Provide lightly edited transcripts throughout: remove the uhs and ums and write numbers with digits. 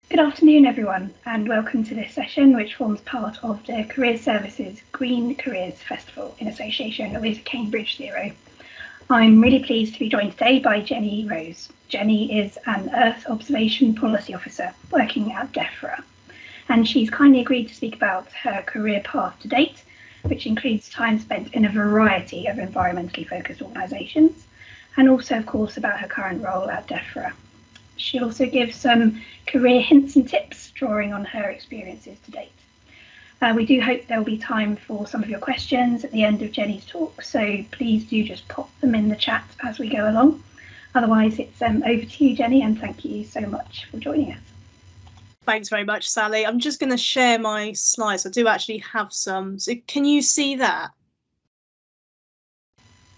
Good afternoon, everyone, and welcome to this session, which forms part of the Career Services Green Careers Festival in association with Cambridge Zero. I'm really pleased to be joined today by Jenny Rose. Jenny is an Earth Observation Policy Officer working at DEFRA, and she's kindly agreed to speak about her career path to date, which includes time spent in a variety of environmentally focused organisations, and also, of course, about her current role at DEFRA. She also gives some career hints and tips, drawing on her experiences to date. We do hope there will be time for some of your questions at the end of Jenny's talk, so please do just pop them in the chat as we go along. Otherwise, it's over to you, Jenny, and thank you so much for joining us. Thanks very much, Sally. I'm just going to share my slides. I do actually have some. So can you see that?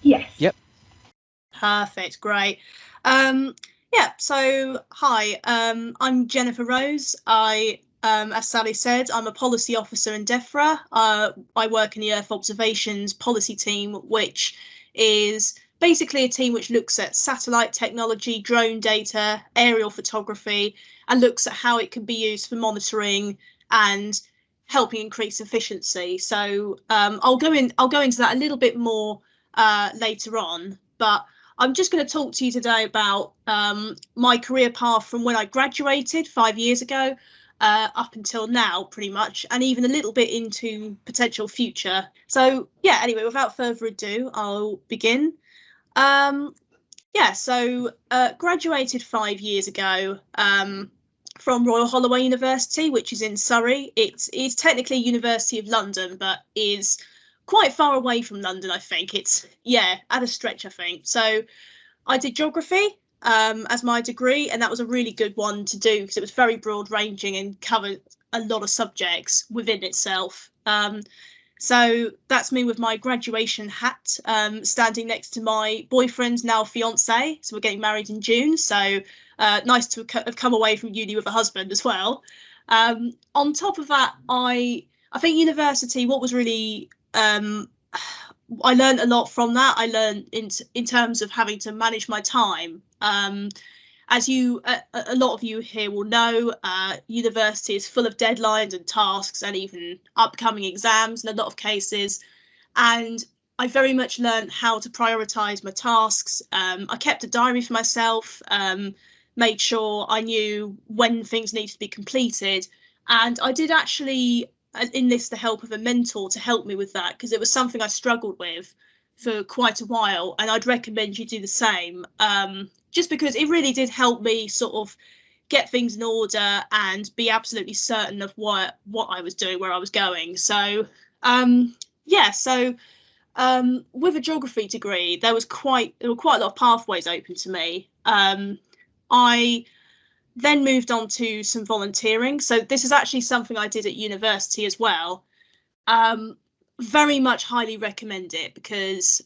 Yes. Yep. Perfect. Great. Yeah, so hi, I'm Jennifer Rose. As Sally said, I'm a policy officer in DEFRA. I work in the Earth Observations policy team, which is basically a team which looks at satellite technology, drone data, aerial photography, and looks at how it can be used for monitoring and helping increase efficiency. So I'll go into that a little bit more later on, but I'm just going to talk to you today about my career path from when I graduated 5 years ago up until now, pretty much, and even a little bit into potential future. So yeah, anyway, without further ado, I'll begin. Graduated 5 years ago from Royal Holloway University, which is in Surrey. It's technically University of London, but is quite far away from London, I think. It's, at a stretch, I think. So I did geography as my degree, and that was a really good one to do because it was very broad ranging and covered a lot of subjects within itself. So that's me with my graduation hat, standing next to my boyfriend, now fiance. So we're getting married in June. So nice to have come away from uni with a husband as well. On top of that, I think university, what was really I learned a lot from that. I learned in terms of having to manage my time. As a lot of you here will know, university is full of deadlines and tasks and even upcoming exams in a lot of cases. And I very much learned how to prioritise my tasks. I kept a diary for myself, made sure I knew when things needed to be completed. And I did actually enlist the help of a mentor to help me with that, because it was something I struggled with for quite a while, and I'd recommend you do the same, just because it really did help me sort of get things in order and be absolutely certain of what I was doing, where I was going. So with a geography degree, there were quite a lot of pathways open to me. I then moved on to some volunteering. So this is actually something I did at university as well. Very much highly recommend it, because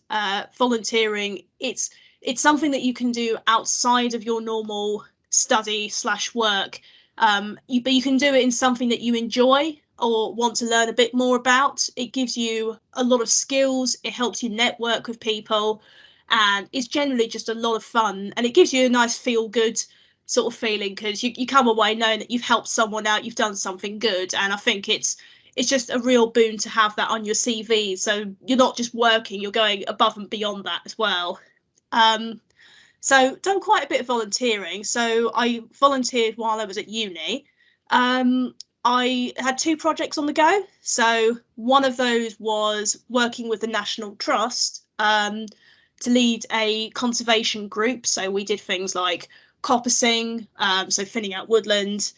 volunteering, it's something that you can do outside of your normal study/work, but you can do it in something that you enjoy or want to learn a bit more about. It gives you a lot of skills, it helps you network with people, and it's generally just a lot of fun, and it gives you a nice feel-good sort of feeling, because you come away knowing that you've helped someone out, you've done something good. And I think it's just a real boon to have that on your CV, so you're not just working, you're going above and beyond that as well. So done quite a bit of volunteering. So I volunteered while I was at uni. I had 2 projects on the go. So one of those was working with the National Trust to lead a conservation group. So we did things like coppicing, so thinning out woodland,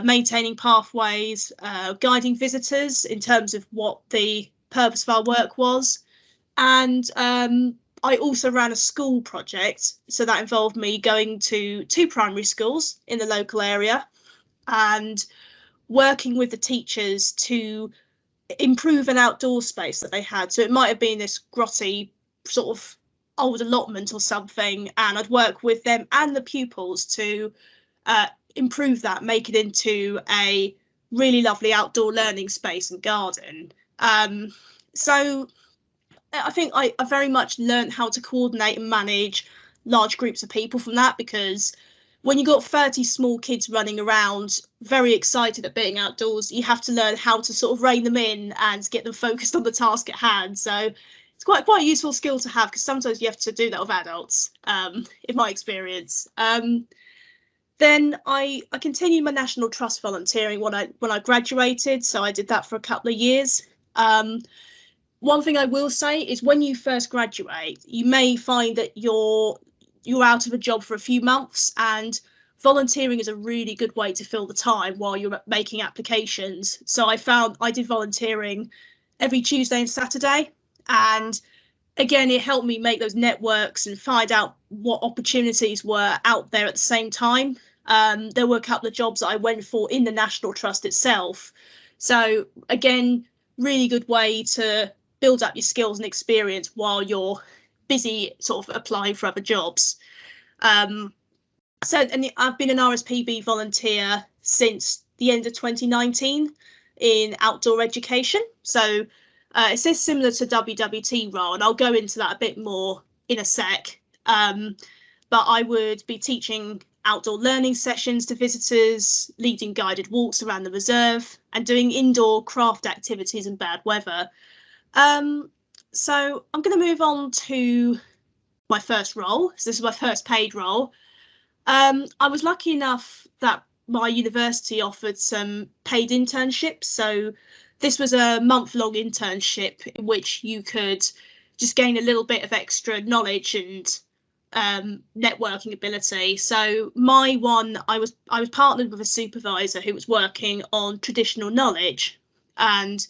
maintaining pathways, guiding visitors in terms of what the purpose of our work was. And I also ran a school project, so that involved me going to 2 primary schools in the local area and working with the teachers to improve an outdoor space that they had. So it might have been this grotty sort of old allotment or something, and I'd work with them and the pupils to improve that, make it into a really lovely outdoor learning space and garden. So I think I very much learned how to coordinate and manage large groups of people from that, because when you've got 30 small kids running around, very excited at being outdoors, you have to learn how to sort of rein them in and get them focused on the task at hand. So it's quite a useful skill to have, because sometimes you have to do that with adults, in my experience. Then I continued my National Trust volunteering when I graduated, so I did that for a couple of years. One thing I will say is, when you first graduate, you may find that you're out of a job for a few months, and volunteering is a really good way to fill the time while you're making applications. So I found I did volunteering every Tuesday and Saturday, and again, it helped me make those networks and find out what opportunities were out there at the same time. There were a couple of jobs that I went for in the National Trust itself. So again, really good way to build up your skills and experience while you're busy sort of applying for other jobs. And I've been an RSPB volunteer since the end of 2019 in outdoor education. So it says similar to WWT role, and I'll go into that a bit more in a sec. But I would be teaching outdoor learning sessions to visitors, leading guided walks around the reserve, and doing indoor craft activities in bad weather. So I'm going to move on to my first role. So this is my first paid role. I was lucky enough that my university offered some paid internships. So this was a month-long internship in which you could just gain a little bit of extra knowledge and networking ability. So my one, I was partnered with a supervisor who was working on traditional knowledge, and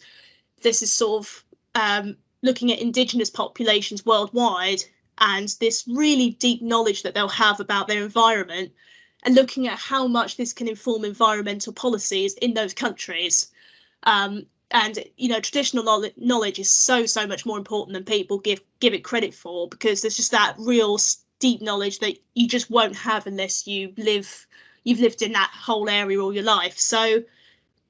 this is sort of looking at Indigenous populations worldwide and this really deep knowledge that they'll have about their environment, and looking at how much this can inform environmental policies in those countries. And traditional knowledge is so much more important than people give it credit for, because there's just that real deep knowledge that you just won't have unless you've lived in that whole area all your life. So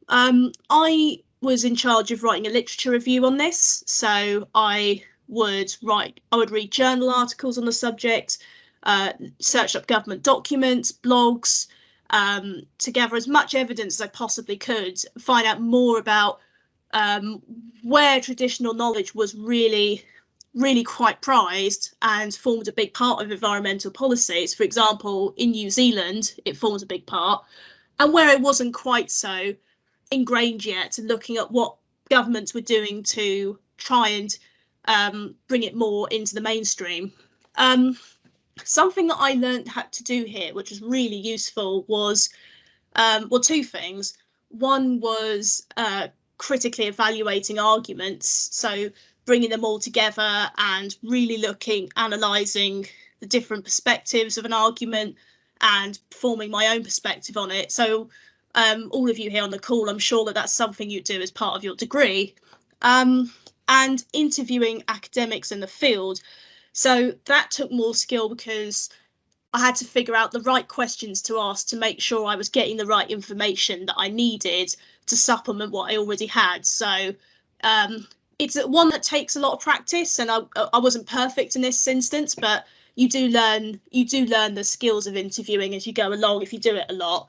I was in charge of writing a literature review on this. So I would read journal articles on the subject, search up government documents, blogs, to gather as much evidence as I possibly could, find out more about where traditional knowledge was really quite prized and formed a big part of environmental policies. For example, in New Zealand, it forms a big part, and where it wasn't quite so ingrained yet, and looking at what governments were doing to try and bring it more into the mainstream. Something that I learned had to do here, which was really useful, was two things. One was critically evaluating arguments, so bringing them all together and really analysing the different perspectives of an argument and forming my own perspective on it. So all of you here on the call, I'm sure that that's something you do as part of your degree. And interviewing academics in the field. So that took more skill, because I had to figure out the right questions to ask to make sure I was getting the right information that I needed to supplement what I already had. So it's one that takes a lot of practice, and I wasn't perfect in this instance, but you do learn the skills of interviewing as you go along if you do it a lot.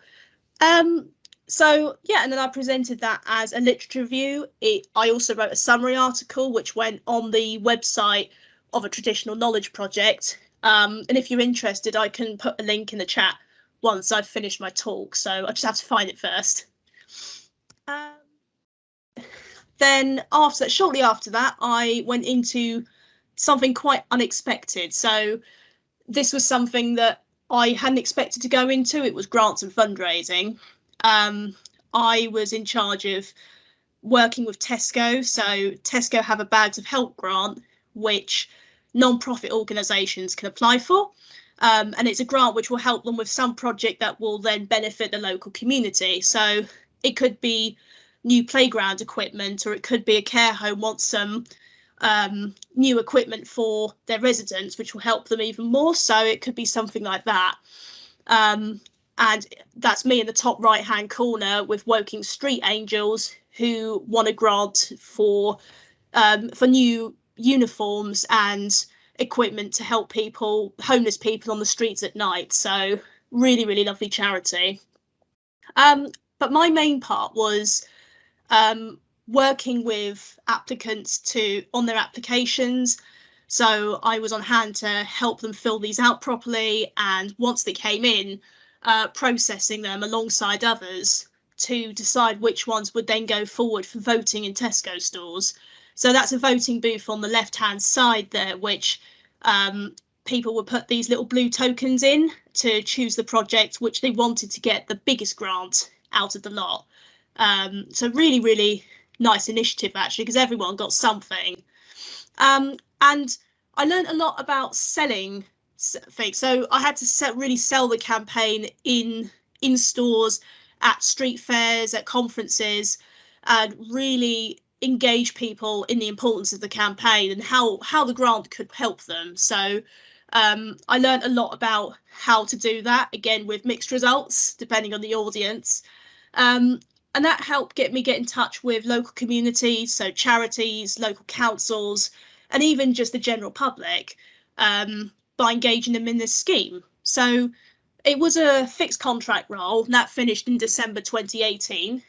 So yeah, and then I presented that as a literature review. I also wrote a summary article which went on the website of a traditional knowledge project. And if you're interested, I can put a link in the chat once I've finished my talk. So I just have to find it first. Then shortly after that, I went into something quite unexpected. So this was something that I hadn't expected to go into. It was grants and fundraising. I was in charge of working with Tesco. So Tesco have a Bags of Help grant, which non-profit organisations can apply for. And it's a grant which will help them with some project that will then benefit the local community. So it could be new playground equipment, or it could be a care home wants some new equipment for their residents, which will help them even more. So it could be something like that. And that's me in the top right hand corner with Woking Street Angels, who won a grant for new uniforms and equipment to help homeless people on the streets at night. So really, really lovely charity. But my main part was working with applicants on their applications. So I was on hand to help them fill these out properly, and once they came in, processing them alongside others to decide which ones would then go forward for voting in Tesco stores. So that's a voting booth on the left-hand side there, which people would put these little blue tokens in to choose the project which they wanted to get the biggest grant out of the lot. So really, really nice initiative, actually, because everyone got something. And I learned a lot about selling things. So I had to really sell the campaign in stores, at street fairs, at conferences, and really engage people in the importance of the campaign and how the grant could help them. So I learned a lot about how to do that, again with mixed results depending on the audience. And that helped me get in touch with local communities, so charities, local councils, and even just the general public, by engaging them in this scheme. So it was a fixed contract role, and that finished in December 2018.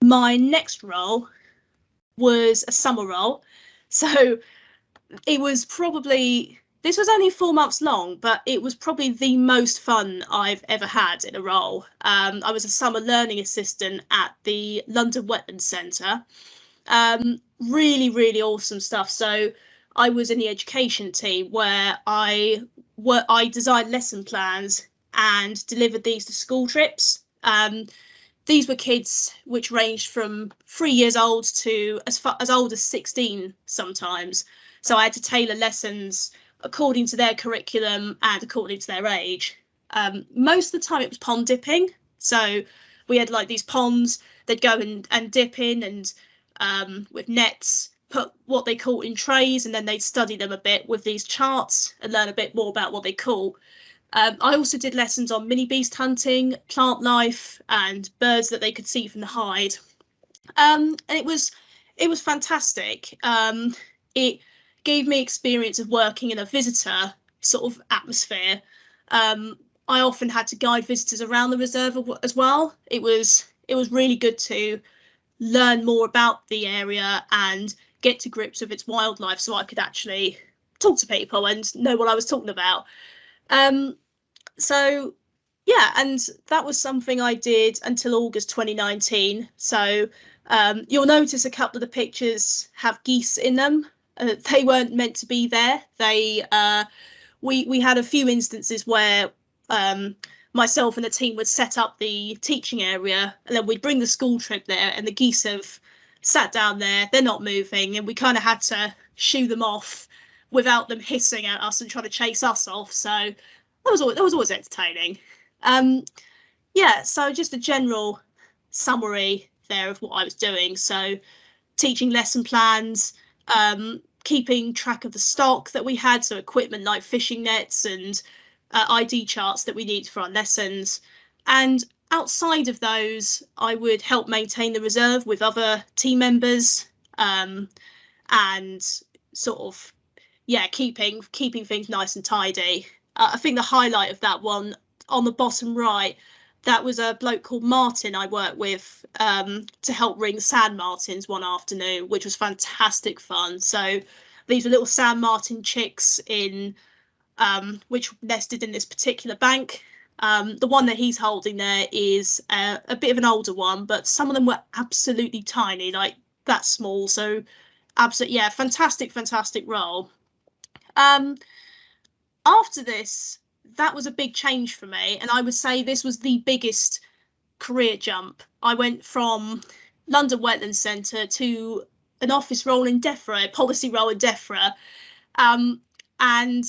My next role was a summer role. So it was this was only 4 months long, but it was probably the most fun I've ever had in a role. I was a summer learning assistant at the London Wetlands Centre. Really, really awesome stuff. So I was in the education team where I designed lesson plans and delivered these to school trips. These were kids which ranged from 3 years old to as old as 16 sometimes. So I had to tailor lessons according to their curriculum and according to their age. Most of the time it was pond dipping. So we had like these ponds, they'd go and dip in and with nets, put what they caught in trays, and then they'd study them a bit with these charts and learn a bit more about what they caught. I also did lessons on mini beast hunting, plant life, and birds that they could see from the hide. And it was fantastic. It gave me experience of working in a visitor sort of atmosphere. I often had to guide visitors around the reserve as well. It was really good to learn more about the area and get to grips with its wildlife, so I could actually talk to people and know what I was talking about. So yeah, and that was something I did until August 2019. So you'll notice a couple of the pictures have geese in them. They weren't meant to be there. We had a few instances where myself and the team would set up the teaching area, and then we'd bring the school trip there, and the geese have sat down there, they're not moving, and we kind of had to shoo them off without them hissing at us and trying to chase us off. So that was always entertaining. Yeah, so just a general summary there of what I was doing. So teaching lesson plans, keeping track of the stock that we had, so equipment like fishing nets and ID charts that we need for our lessons. And outside of those, I would help maintain the reserve with other team members, and sort of, yeah, keeping things nice and tidy. I think the highlight of that one on the bottom right, that was a bloke called Martin I worked with to help ring sand martins one afternoon, which was fantastic fun. So these were little sand martin chicks which nested in this particular bank. The one that he's holding there is a bit of an older one, but some of them were absolutely tiny, like that small. So absolutely, yeah, fantastic role. After this, that was a big change for me, and I would say this was the biggest career jump. I went from London Wetlands Centre to an office role in DEFRA, a policy role in DEFRA, and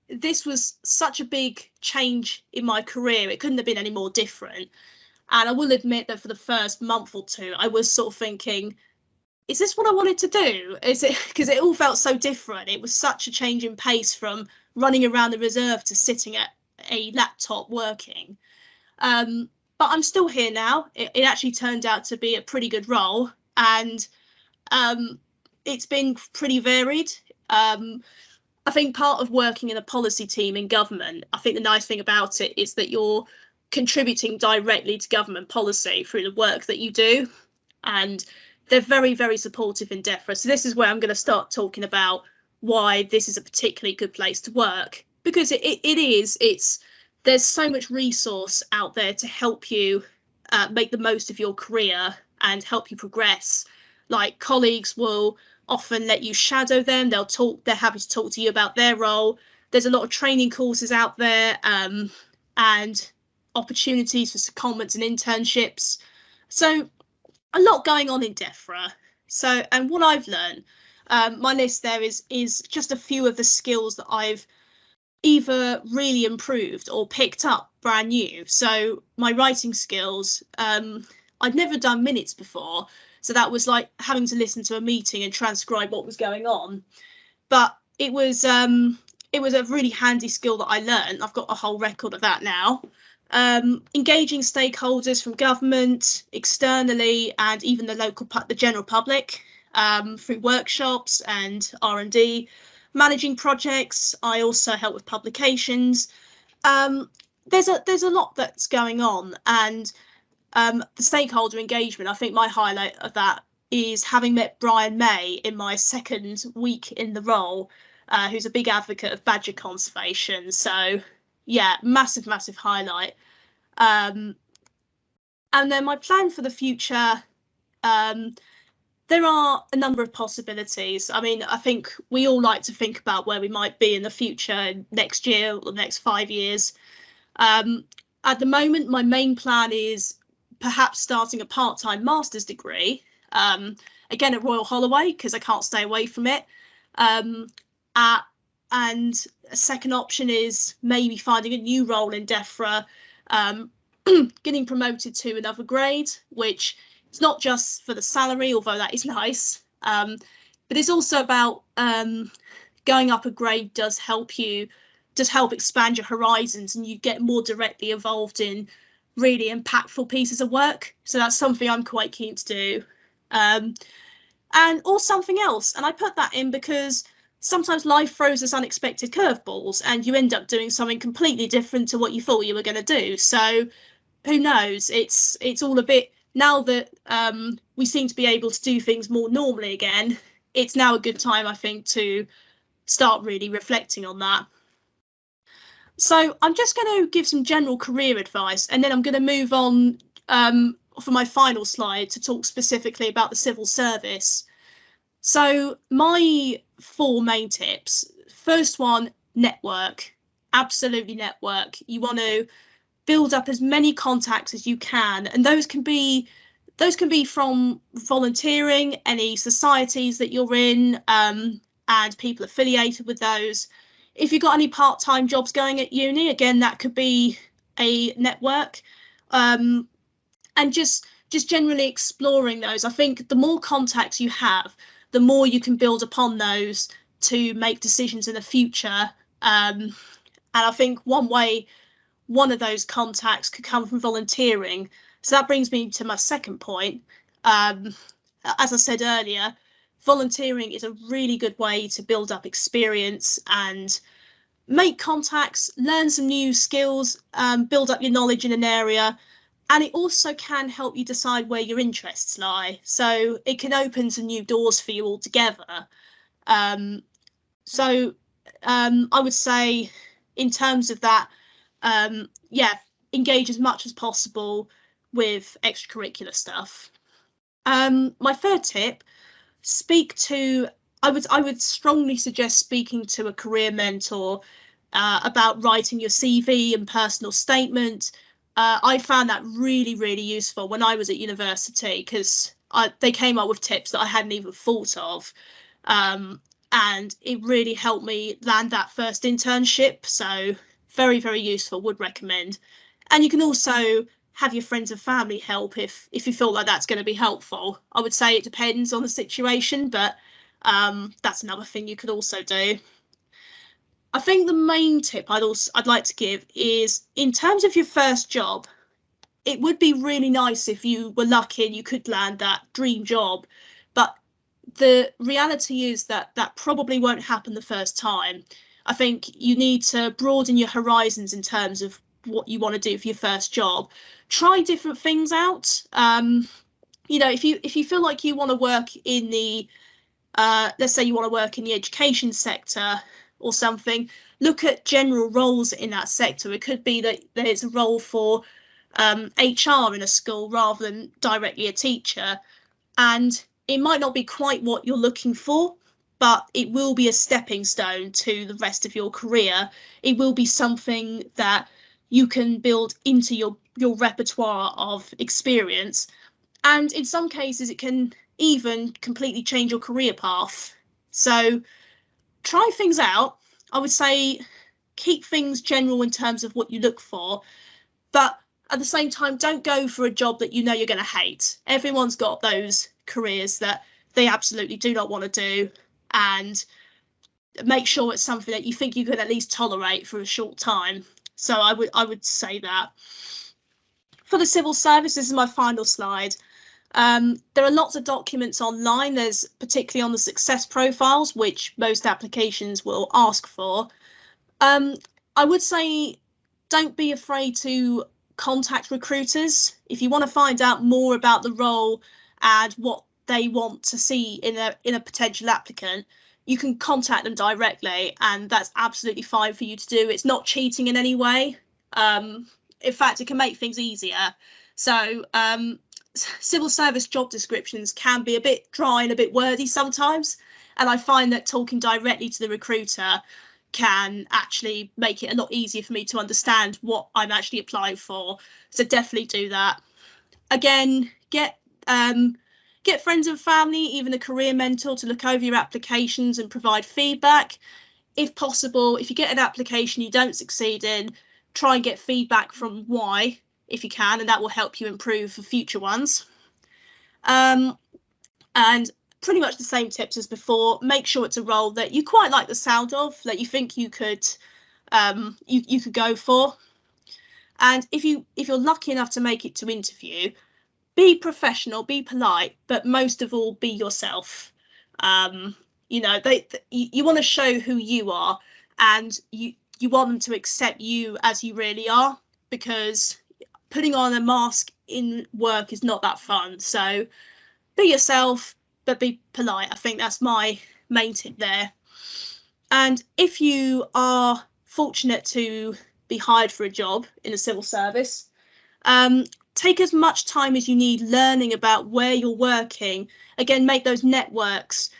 this was such a big change in my career. It couldn't have been any more different. And I will admit that for the first month or two, I was sort of thinking, is this what I wanted to do? Is it, because it all felt so different. It was such a change in pace from running around the reserve to sitting at a laptop working. But I'm still here now. It actually turned out to be a pretty good role, and it's been pretty varied. I think part of working in a policy team in government, I think the nice thing about it is that you're contributing directly to government policy through the work that you do. And they're very, very supportive in DEFRA. So this is where I'm going to start talking about why this is a particularly good place to work, because it is. There's so much resource out there to help you make the most of your career and help you progress. Like, colleagues will often let you shadow them. They're happy to talk to you about their role. There's a lot of training courses out there, and opportunities for secondments and internships. So a lot going on in DEFRA. So, and what I've learned, my list there is just a few of the skills that I've either really improved or picked up brand new. So my writing skills, I'd never done minutes before, so that was like having to listen to a meeting and transcribe what was going on. But it was a really handy skill that I learned. I've got a whole record of that now. Engaging stakeholders from government, externally, and even the general public, through workshops and R&D. Managing projects. I also help with publications. There's a lot that's going on, and the stakeholder engagement, I think my highlight of that is having met Brian May in my second week in the role, who's a big advocate of badger conservation. So yeah, massive highlight. And then my plan for the future, there are a number of possibilities. I mean, I think we all like to think about where we might be in the future, next year or the next 5 years. At the moment, my main plan is perhaps starting a part-time master's degree, again at Royal Holloway, because I can't stay away from it. And a second option is maybe finding a new role in DEFRA, getting promoted to another grade, which it's not just for the salary, although that is nice, but it's also about going up a grade does help expand your horizons, and you get more directly involved in really impactful pieces of work. So that's something I'm quite keen to do, or something else. And I put that in because sometimes life throws us unexpected curveballs, and you end up doing something completely different to what you thought you were going to do. So who knows? It's all a bit. Now that we seem to be able to do things more normally again, it's now a good time, I think, to start really reflecting on that. So I'm just going to give some general career advice, and then I'm going to move on for my final slide to talk specifically about the civil service. So my 4 main tips. First one, network. Absolutely network. You want to build up as many contacts as you can, and those can be from volunteering, any societies that you're in, and people affiliated with those. If you've got any part-time jobs going at uni, again, that could be a network, and just generally exploring those. I think the more contacts you have, the more you can build upon those to make decisions in the future. And I think one of those contacts could come from volunteering. So that brings me to my second point. As I said earlier, volunteering is a really good way to build up experience and make contacts, learn some new skills, build up your knowledge in an area. And it also can help you decide where your interests lie. So it can open some new doors for you altogether. So I would say in terms of that, engage as much as possible with extracurricular stuff. My third tip, I would strongly suggest speaking to a career mentor about writing your CV and personal statement. I found that really useful when I was at university, because they came up with tips that I hadn't even thought of, and it really helped me land that first internship. So very useful, would recommend. And you can also have your friends and family help if you feel like that's going to be helpful. I would say it depends on the situation, but that's another thing you could also do. I think the main tip I'd like to give is, in terms of your first job, it would be really nice if you were lucky and you could land that dream job, but the reality is that that probably won't happen the first time. I think you need to broaden your horizons in terms of what you want to do for your first job. Try different things out. You know, if you feel like you want to work in the let's say you want to work in the education sector or something, look at general roles in that sector. It could be that there's a role for HR in a school rather than directly a teacher, and it might not be quite what you're looking for, but it will be a stepping stone to the rest of your career. It will be something that you can build into your repertoire of experience, and in some cases it can even completely change your career path. So try things out. I would say keep things general in terms of what you look for, but at the same time, don't go for a job that you know you're going to hate. Everyone's got those careers that they absolutely do not want to do, and make sure it's something that you think you could at least tolerate for a short time. So I would say that. For the civil service, this is my final slide. There are lots of documents online. There's particularly on the success profiles, which most applications will ask for. I would say don't be afraid to contact recruiters. If you want to find out more about the role and what they want to see in a potential applicant, you can contact them directly, and that's absolutely fine for you to do. It's not cheating in any way. In fact, it can make things easier. So civil service job descriptions can be a bit dry and a bit wordy sometimes, and I find that talking directly to the recruiter can actually make it a lot easier for me to understand what I'm actually applying for. So definitely do that. Again, get friends and family, even a career mentor, to look over your applications and provide feedback. If possible, if you get an application you don't succeed in, try and get feedback from why, if you can, and that will help you improve for future ones. And pretty much the same tips as before. Make sure it's a role that you quite like the sound of, that you think you could you could go for. And if you're lucky enough to make it to interview, be professional, be polite, but most of all, be yourself. You know, you want to show who you are, and you want them to accept you as you really are, because putting on a mask in work is not that fun. So be yourself, but be polite. I think that's my main tip there. And if you are fortunate to be hired for a job in the civil service, take as much time as you need learning about where you're working. Again, make those networks,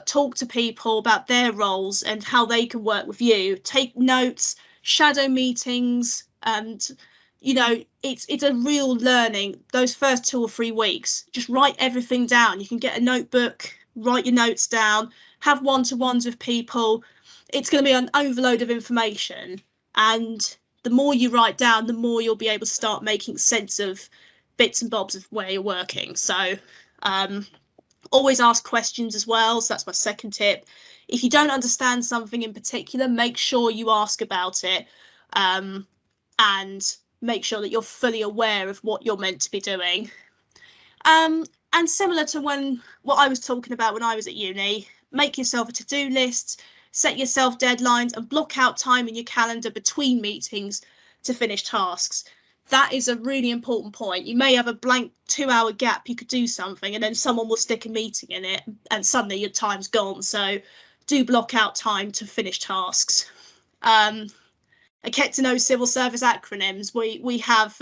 talk to people about their roles and how they can work with you. Take notes, shadow meetings, and you know, it's a real learning. Those first 2 or 3 weeks, just write everything down. You can get a notebook, write your notes down, have one-to-ones with people. It's going to be an overload of information, and the more you write down, the more you'll be able to start making sense of bits and bobs of where you're working. So always ask questions as well. So that's my second tip. If you don't understand something in particular, make sure you ask about it, and make sure that you're fully aware of what you're meant to be doing. And similar to what I was talking about when I was at uni, make yourself a to-do list, set yourself deadlines, and block out time in your calendar between meetings to finish tasks. That is a really important point. You may have a blank 2-hour gap, you could do something, and then someone will stick a meeting in it, and suddenly your time's gone. So do block out time to finish tasks. I get to know civil service acronyms. We have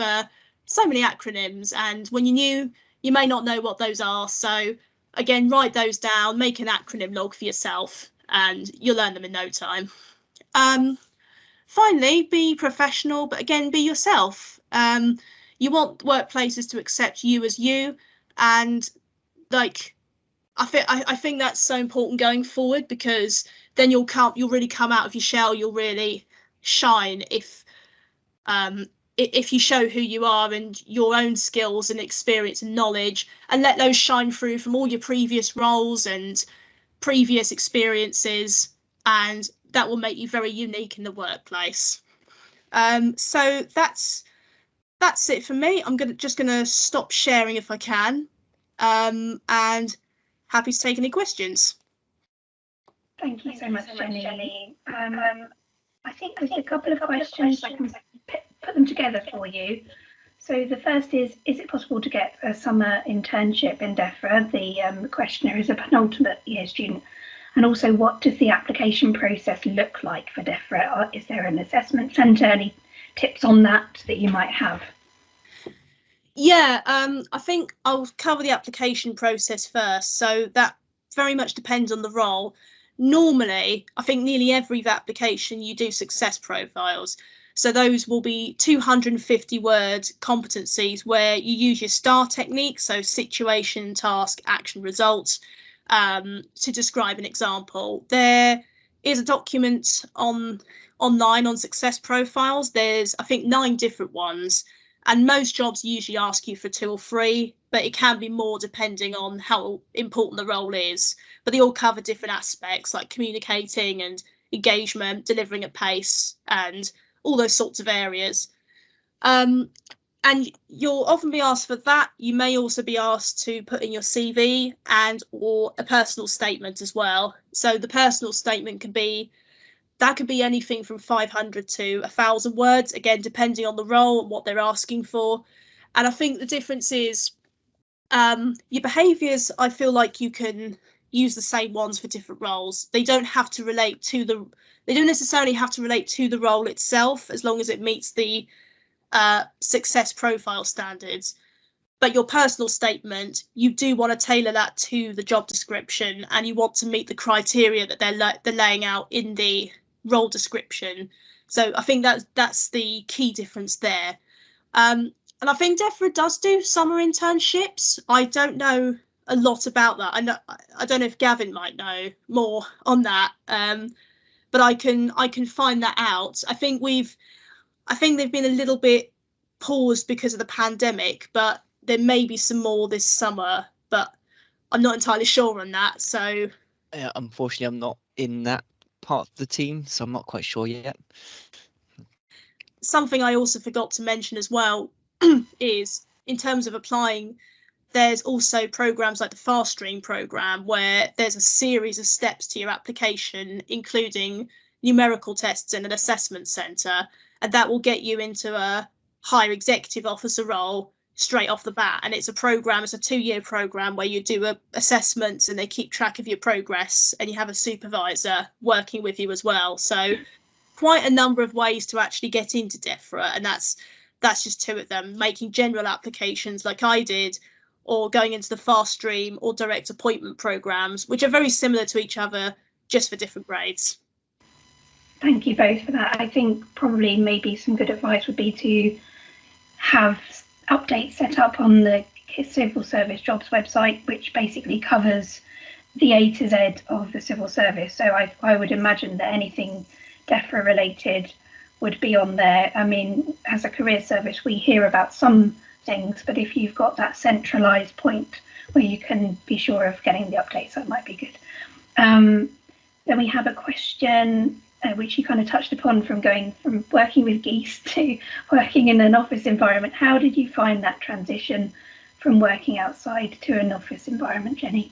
so many acronyms, and when you're new, you may not know what those are. So again, write those down, make an acronym log for yourself, and you'll learn them in no time. Finally, be professional, but again, be yourself. You want workplaces to accept you as you, and like I think that's so important going forward, because then you'll really come out of your shell. You'll really shine if you show who you are and your own skills and experience and knowledge, and let those shine through from all your previous roles and previous experiences, and that will make you very unique in the workplace. So that's it for me. I'm just gonna stop sharing if I can, and happy to take any questions. Thank you so much, Jenny. I think there's a couple of questions. I can put them together for you. So the first is it possible to get a summer internship in DEFRA? The questioner is a penultimate year student. And also, what does the application process look like for DEFRA? Is there an assessment centre? Any tips on that you might have? Yeah, I think I'll cover the application process first. So that very much depends on the role. Normally, I think nearly every application you do success profiles. So those will be 250-word competencies where you use your STAR technique, so situation, task, action, results, to describe an example. There is a document online on success profiles. There's, I think, 9 different ones, and most jobs usually ask you for 2 or 3, but it can be more depending on how important the role is. But they all cover different aspects like communicating and engagement, delivering at pace, and all those sorts of areas. And you'll often be asked for that. You may also be asked to put in your CV and or a personal statement as well. So the personal statement could be anything from 500 to 1,000 words, again, depending on the role and what they're asking for. And I think the difference is your behaviours, I feel like you can use the same ones for different roles. They don't have to relate to they don't necessarily have to relate to the role itself, as long as it meets the success profile standards. But your personal statement, you do want to tailor that to the job description, and you want to meet the criteria that they're laying out in the role description. So I think that's the key difference there. And I think DEFRA does do summer internships. I don't know a lot about that. I don't know if Gavin might know more on that. But I can find that out. I think they've been a little bit paused because of the pandemic, but there may be some more this summer, but I'm not entirely sure on that. So unfortunately, I'm not in that part of the team, so I'm not quite sure yet. Something I also forgot to mention as well is, in terms of applying, there's also programs like the Fast Stream program, where there's a series of steps to your application, including numerical tests and an assessment centre, and that will get you into a higher executive officer role straight off the bat. And it's a 2-year program where you do assessments and they keep track of your progress, and you have a supervisor working with you as well. So quite a number of ways to actually get into DEFRA, and that's just 2 of them: making general applications like I did, or going into the Fast Stream or direct appointment programs, which are very similar to each other, just for different grades. Thank you both for that. I think probably maybe some good advice would be to have updates set up on the Civil Service Jobs website, which basically covers the A to Z of the civil service. So I would imagine that anything DEFRA related would be on there. I mean, as a career service, we hear about some things, but if you've got that centralised point where you can be sure of getting the updates, that might be good. Then we have a question which you kind of touched upon, from going from working with geese to working in an office environment. How did you find that transition from working outside to an office environment, Jenny?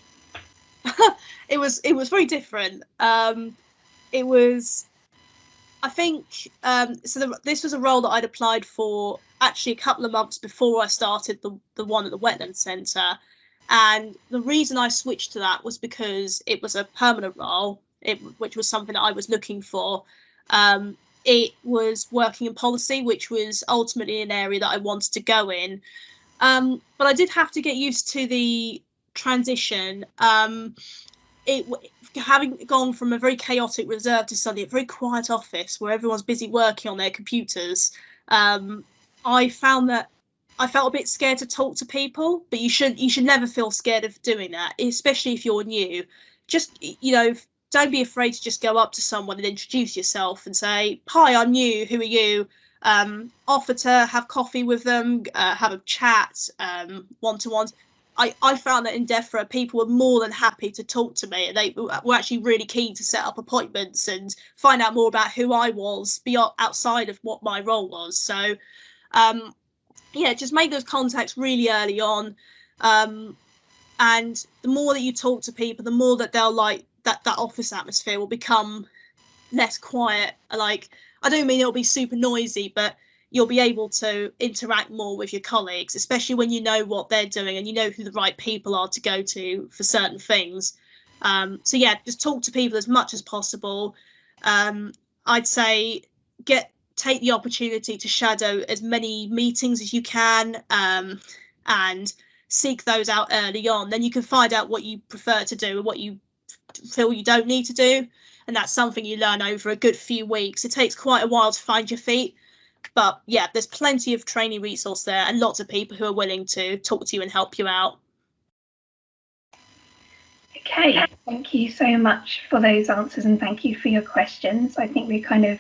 It was very different. It was, I think, this was a role that I'd applied for actually a couple of months before I started the one at the Wetland Centre. And the reason I switched to that was because it was a permanent role, which was something that I was looking for. It was working in policy, which was ultimately an area that I wanted to go in. But I did have to get used to the transition. Having gone from a very chaotic reserve to suddenly a very quiet office where everyone's busy working on their computers, I found that I felt a bit scared to talk to people. But you should never feel scared of doing that, especially if you're new. Just, don't be afraid to just go up to someone and introduce yourself and say, "Hi, I'm new. Who are you?" Offer to have coffee with them, have a chat, one-to-ones. I found that in DEFRA, people were more than happy to talk to me, and they were actually really keen to set up appointments and find out more about who I was beyond outside of what my role was. So, just make those contacts really early on. And the more that you talk to people, the more that they'll like that office atmosphere will become less quiet. Like, I don't mean it'll be super noisy, but you'll be able to interact more with your colleagues, especially when you know what they're doing and you know who the right people are to go to for certain things. So yeah, just talk to people as much as possible. I'd say take the opportunity to shadow as many meetings as you can, and seek those out early on. Then you can find out what you prefer to do and what you feel you don't need to do. And that's something you learn over a good few weeks. It takes quite a while to find your feet. But yeah, there's plenty of training resource there and lots of people who are willing to talk to you and help you out. Okay, thank you so much for those answers, and thank you for your questions. I think we kind of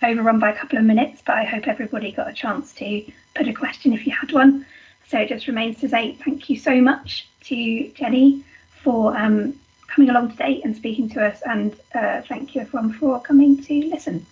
overrun by a couple of minutes, but I hope everybody got a chance to put a question if you had one. So it just remains to say thank you so much to Jenny for coming along today and speaking to us, and thank you everyone for coming to listen.